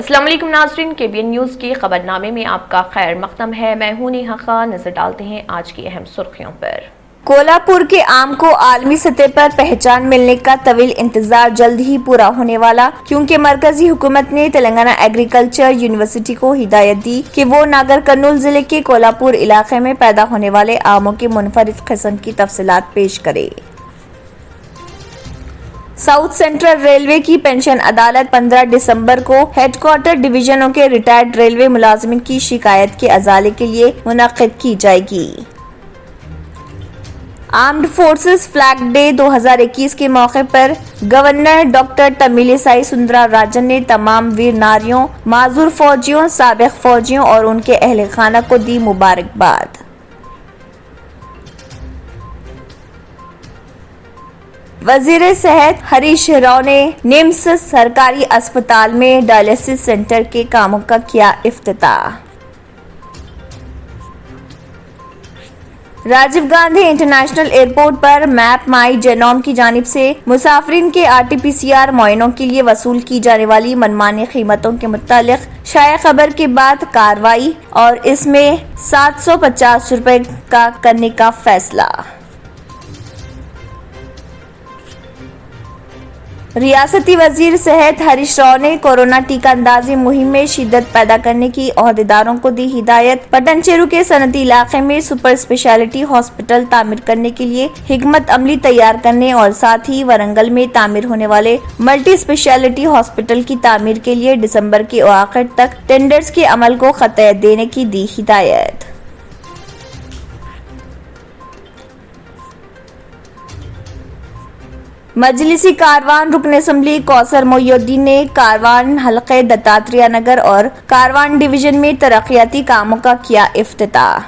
السلام علیکم ناظرین، KBN نیوز کی خبرنامے میں آپ کا خیر مقدم ہے۔ میں ہوں نیہا خان۔ نظر ڈالتے ہیں آج کی اہم سرخیوں پر۔ کولہاپور کے آم کو عالمی سطح پر پہچان ملنے کا طویل انتظار جلد ہی پورا ہونے والا، کیونکہ مرکزی حکومت نے تلنگانہ ایگریکلچر یونیورسٹی کو ہدایت دی کہ وہ ناگر کرنول ضلع کے کولہاپور علاقے میں پیدا ہونے والے آموں کے منفرد قسم کی تفصیلات پیش کرے۔ ساؤتھ سینٹرل ریلوے کی پنشن عدالت 15 دسمبر کو ہیڈ کوارٹر ڈویژنوں کے ریٹائرڈ ریلوے ملازمین کی شکایت کے ازالے کے لیے منعقد کی جائے گی۔ آرمڈ فورسز فلیگ ڈے 2021 کے موقع پر گورنر ڈاکٹر تمیلی سائی سندرا راجن نے تمام ویر ناریوں، معذور فوجیوں، سابق فوجیوں اور ان کے اہل خانہ کو دی مبارکباد۔ وزیر صحت ہریش راؤ نے نیمس سرکاری اسپتال میں ڈائلیسس سینٹر کے کاموں کا کیا افتتاح۔ راجیو گاندھی انٹرنیشنل ایئرپورٹ پر میپ مائی جینوم کی جانب سے مسافرین کے RT-PCR معائنوں کے لیے وصول کی جانے والی منمانی قیمتوں کے متعلق شائع خبر کے بعد کارروائی اور اس میں 750 روپے کا کرنے کا فیصلہ۔ ریاستی وزیر صحت ہریش راؤ نے کورونا ٹیکہ اندازی مہم میں شدت پیدا کرنے کی عہدیداروں کو دی ہدایت۔ پٹن چیرو کے صنعتی علاقے میں سپر اسپیشلٹی ہاسپٹل تعمیر کرنے کے لیے حکمت عملی تیار کرنے اور ساتھ ہی ورنگل میں تعمیر ہونے والے ملٹی اسپیشلٹی ہاسپٹل کی تعمیر کے لیے دسمبر کے آخر تک ٹینڈرز کے عمل کو خطے دینے کی دی ہدایت۔ مجلسی کاروان رکن اسمبلی کوثر محی الدین نے کاروان حلقے دتاتریہ نگر اور کاروان ڈویژن میں ترقیاتی کاموں کا کیا افتتاح۔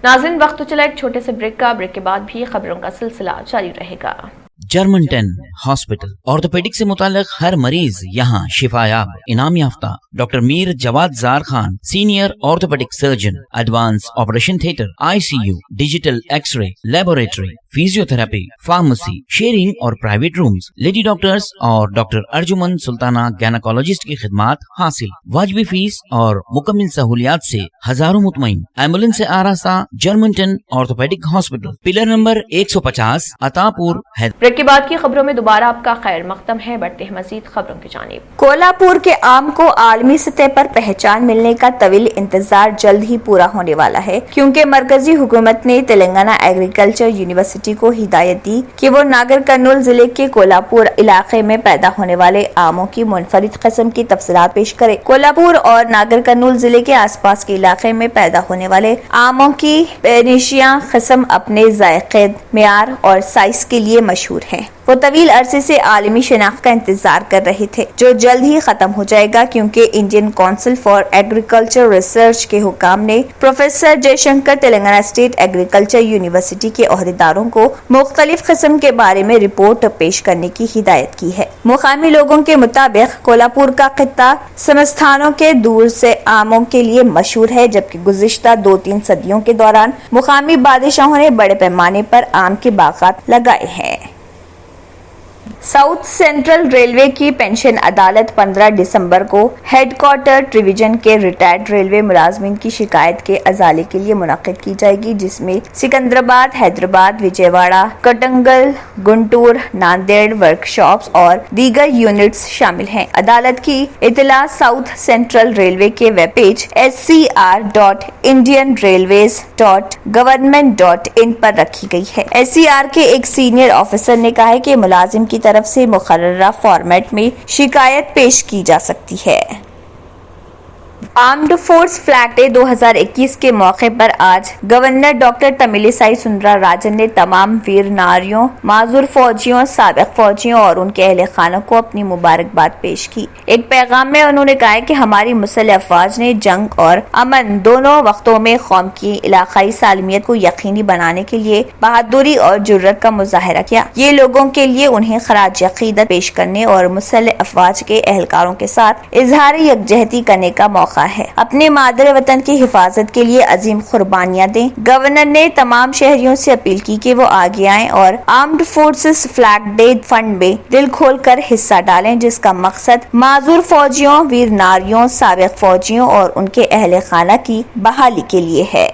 ناظرین، وقت تو چلا ایک چھوٹے سے بریک کا۔ بریک کے بعد بھی خبروں کا سلسلہ جاری رہے گا۔ جرمنٹن ہاسپٹل آرتھوپیڈک سے متعلق ہر مریض یہاں شفا یاب۔ انعام یافتہ ڈاکٹر میر جواد زار Khan, senior orthopaedic surgeon, advance operation theatre, ICU، digital X ray, laboratory, physio therapy, pharmacy, sharing اور پرائیویٹ رومز، لیڈی ڈاکٹرز اور ڈاکٹر ارجمن سلطانہ گینیکولوجسٹ کی خدمات حاصل۔ واجبی فیس اور مکمل سہولیات سے ہزاروں مطمئن۔ ایمبولینس سے آراستہ جرمنٹن orthopaedic hospital, pillar number 150، Attapur, Hyderabad. Break کے بعد کی خبروں میں دوبارہ آپ کا خیر مقدم ہے۔ بڑھتے ہیں مزید خبروں کی جانب۔ کولہاپور کے آم کو عالمی سطح پر پہچان ملنے کا طویل انتظار جلد ہی پورا ہونے والا ہے، کیونکہ مرکزی حکومت نے تلنگانہ ایگریکلچر یونیورسٹی کو ہدایت دی کہ وہ ناگر کرنول ضلع کے کولہاپور علاقے میں پیدا ہونے والے آموں کی منفرد قسم کی تفصیلات پیش کرے۔ کولہاپور اور ناگر کرنول ضلع کے آس پاس کے علاقے میں پیدا ہونے والے آموں کی پینیشیا قسم اپنے ذائقے، معیار اور سائز کے لیے مشہور ہے۔ وہ طویل عرصے سے عالمی شناخت کا انتظار کر رہے تھے، جو جلد ہی ختم ہو جائے گا، کیونکہ Indian council for agriculture research کے حکام نے professor J Shankar Telangana state agriculture university کے عہدیداروں کو مختلف قسم کے بارے میں رپورٹ پیش کرنے کی ہدایت کی ہے۔ مقامی لوگوں کے مطابق کولہاپور کا خطہ سمستھانوں کے دور سے آموں کے لیے مشہور ہے، جبکہ گزشتہ 2-3 صدیوں کے دوران مقامی بادشاہوں نے بڑے پیمانے پر آم کے باغات لگائے ہیں۔ ساؤتھ سینٹرل ریلوے کی پنشن عدالت 15 دسمبر کو ہیڈ کوارٹر ڈویژن کے ریٹائرڈ ریلوے ملازمین کی شکایت کے ازالے کے لیے منعقد کی جائے گی، جس میں سکندرآباد، حیدرآباد، وجے واڑہ، کٹنگل، گنٹور، ناندیڑ ورک شاپس اور دیگر یونٹس شامل ہیں۔ عدالت کی اطلاع ساؤتھ سینٹرل ریلوے کے ویب پیج scr.indianrailways.government.in پر رکھی گئی ہے۔ SCR کے ایک سینئر آفیسر نے کہا ہے کہ ملازم کی طرف سے مقررہ فارمیٹ میں شکایت پیش کی جا سکتی ہے۔ آرمڈ فورس فلیگ ڈے 2021 کے موقع پر آج گورنر ڈاکٹر تمیلی سائی سندرا راجن نے تمام ویر ناریوں، معذور فوجیوں، سابق فوجیوں اور ان کے اہل خانہ کو اپنی مبارکباد پیش کی۔ ایک پیغام میں انہوں نے کہا کہ ہماری مسلح افواج نے جنگ اور امن دونوں وقتوں میں قوم کی علاقائی سالمیت کو یقینی بنانے کے لیے بہادری اور جرات کا مظاہرہ کیا۔ یہ لوگوں کے لیے انہیں خراج عقیدت پیش کرنے اور مسلح افواج کے اہلکاروں کے ساتھ اظہار یکجہتی کرنے کا موقع موقع ہے، اپنے مادر وطن کی حفاظت کے لیے عظیم قربانیاں دیں۔ گورنر نے تمام شہریوں سے اپیل کی کہ وہ آگے آئیں اور armed forces flag day fund میں دل کھول کر حصہ ڈالیں، جس کا مقصد معذور فوجیوں، ویر ناریوں، سابق فوجیوں اور ان کے اہل خانہ کی بحالی کے لیے ہے۔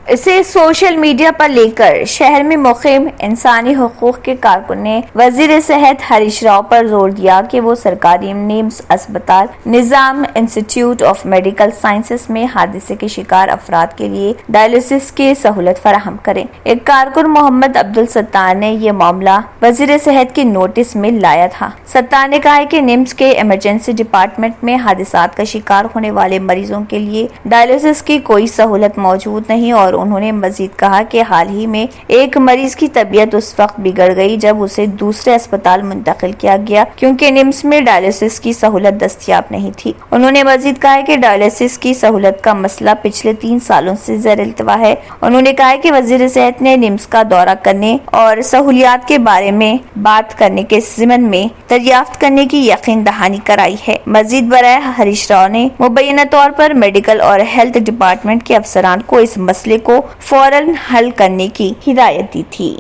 اسے سوشل میڈیا پر لے کر شہر میں مقیم انسانی حقوق کے کارکن نے وزیر صحت ہریش راؤ پر زور دیا کہ وہ سرکاری نیمز اسپتال نظام انسٹیٹیوٹ آف میڈیکل سائنسز میں حادثے کے شکار افراد کے لیے ڈائلیسس کی سہولت فراہم کریں۔ ایک کارکن محمد عبدالستار نے یہ معاملہ وزیر صحت کے نوٹس میں لایا تھا۔ ستار نے کہا کہ نیمز کے ایمرجنسی ڈپارٹمنٹ میں حادثات کا شکار ہونے والے مریضوں کے لیے ڈائلیسس کی کوئی سہولت موجود نہیں، اور انہوں نے مزید کہا کہ حال ہی میں ایک مریض کی طبیعت اس وقت بگڑ گئی جب اسے دوسرے اسپتال منتقل کیا گیا کیونکہ نیمز میں ڈائلیسس کی سہولت دستیاب نہیں تھی۔ انہوں نے مزید کہا کہ ڈائلیسس کی سہولت کا مسئلہ پچھلے 3 سالوں سے زیر التوا ہے۔ انہوں نے کہا کہ وزیر صحت نے نیمز کا دورہ کرنے اور سہولیات کے بارے میں بات کرنے کے ضمن میں دریافت کرنے کی یقین دہانی کرائی ہے۔ مزید برآں ہریش راؤ نے مبینہ طور پر میڈیکل اور ہیلتھ ڈپارٹمنٹ کے افسران کو اس مسئلے کو فوراً حل کرنے کی ہدایت دی تھی۔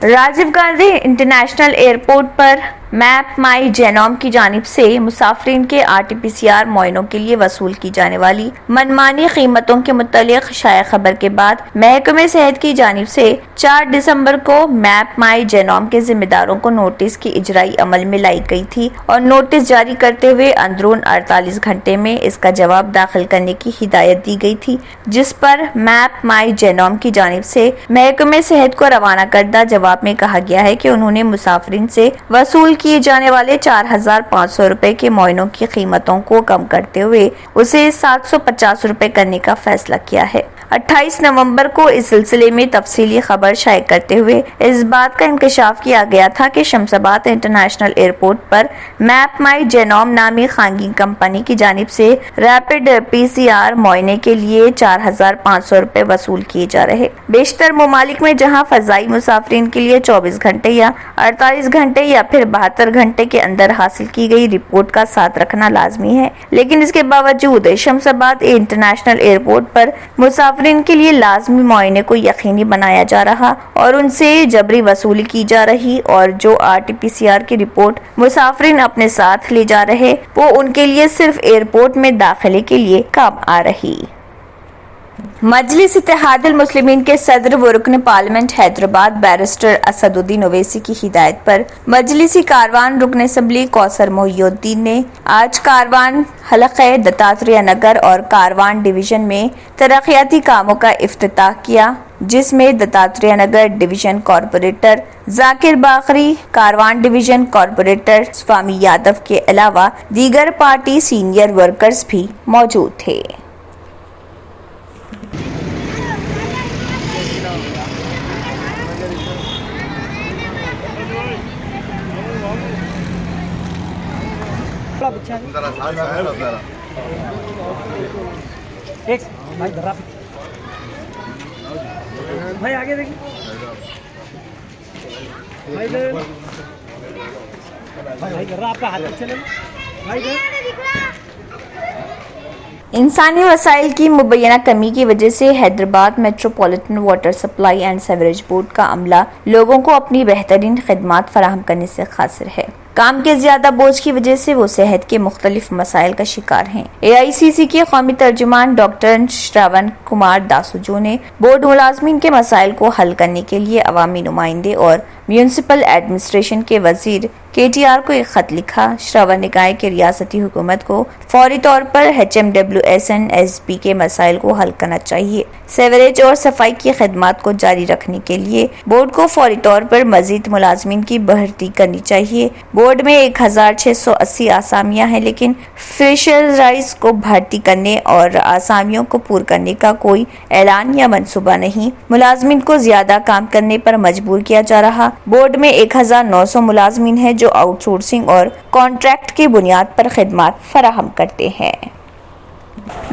راجیو گاندھی انٹرنیشنل ایئرپورٹ پر میپ مائی جینوم کی جانب سے مسافرین کے RT-PCR معائنوں کے لیے وصول کی جانے والی منمانی قیمتوں کے متعلق شائع خبر کے بعد محکمہ صحت کی جانب سے 4 دسمبر کو میپ مائی جینوم کے ذمہ داروں کو نوٹس کی اجرائی عمل میں لائی گئی تھی اور نوٹس جاری کرتے ہوئے اندرون 48 گھنٹے میں اس کا جواب داخل کرنے کی ہدایت دی گئی تھی، جس پر میپ مائی جینوم کی جانب سے محکمہ صحت کو روانہ کردہ جواب میں کہا گیا ہے کہ انہوں نے مسافرین سے وصول کیے جانے والے 4,500 روپے کے معائنوں کی قیمتوں کو کم کرتے ہوئے اسے 750 روپے کرنے کا فیصلہ کیا ہے۔ 28 نومبر کو اس سلسلے میں تفصیلی خبر شائع کرتے ہوئے اس بات کا انکشاف کیا گیا تھا کہ شمس آباد انٹرنیشنل ایئرپورٹ پر میپ مائی جینوم نامی خانگی کمپنی کی جانب سے ریپڈ PCR معائنے کے لیے 4,500 روپے وصول کیے جا رہے۔ بیشتر ممالک میں جہاں فضائی مسافرین کے لیے 24 گھنٹے یا 48 گھنٹے یا پھر 72 گھنٹے کے اندر حاصل کی گئی رپورٹ کا ساتھ رکھنا لازمی ہے، لیکن اس کے باوجود شمس آباد انٹرنیشنل ایئرپورٹ پر مسافرین کے لیے لازمی معائنے کو یقینی بنایا جا رہا اور ان سے جبری وصولی کی جا رہی، اور جو RT-PCR کی رپورٹ مسافرین اپنے ساتھ لے جا رہے وہ ان کے لیے صرف ایئرپورٹ میں داخلے کے لیے کام آ رہی۔ مجلس اتحاد المسلمین کے صدر و رکن پارلیمنٹ حیدرآباد بیرسٹر اسد الدین اویسی کی ہدایت پر مجلسی کاروان رکن اسمبلی کوثر محی الدین نے آج کاروان حلقہ دتاتریہ نگر اور کاروان ڈویژن میں ترقیاتی کاموں کا افتتاح کیا، جس میں دتاتریہ نگر ڈویژن کارپوریٹر ذاکر باقری، کاروان ڈویژن کارپوریٹر سوامی یادو کے علاوہ دیگر پارٹی سینئر ورکرز بھی موجود تھے۔ بھائی آگے دیکھیں، بھائی کر رہا آپ کا ہاتھ چلے بھائی انسانی وسائل کی مبینہ کمی کی وجہ سے Hyderabad metropolitan water supply and sewerage board کا عملہ لوگوں کو اپنی بہترین خدمات فراہم کرنے سے قاصر ہے۔ کام کے زیادہ بوجھ کی وجہ سے وہ صحت کے مختلف مسائل کا شکار ہیں۔ AICC کے قومی ترجمان ڈاکٹر شراون کمار داسوجو نے بورڈ ملازمین کے مسائل کو حل کرنے کے لیے عوامی نمائندے اور میونسپل ایڈمنسٹریشن کے وزیر KTR کو ایک خط لکھا۔ شراون نے کہا کہ ریاستی حکومت کو فوری طور پر HMWSNSB کے مسائل کو حل کرنا چاہیے۔ سیوریج اور صفائی کی خدمات کو جاری رکھنے کے لیے بورڈ کو فوری طور پر مزید ملازمین کی بھرتی کرنی چاہیے۔ بورڈ میں 1680 آسامیاں ہیں، لیکن فریشرائز کو بھرتی کرنے اور آسامیوں کو پور کرنے کا کوئی اعلان یا منصوبہ نہیں۔ ملازمین کو زیادہ کام کرنے پر مجبور کیا جا رہا۔ بورڈ میں 1900 ملازمین ہیں جو آؤٹ سورسنگ اور کانٹریکٹ کی بنیاد پر خدمات فراہم کرتے ہیں۔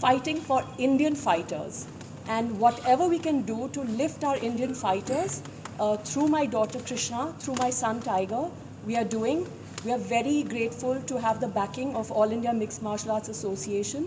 fighting for Indian fighters, and whatever we can do to lift our Indian fighters through my daughter Krishna, through my son Tiger, we are doing. We are very grateful to have the backing of All India Mixed Martial Arts Association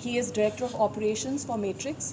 he is director of operations for Matrix।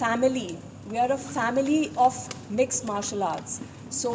family, we are a family of mixed martial arts। So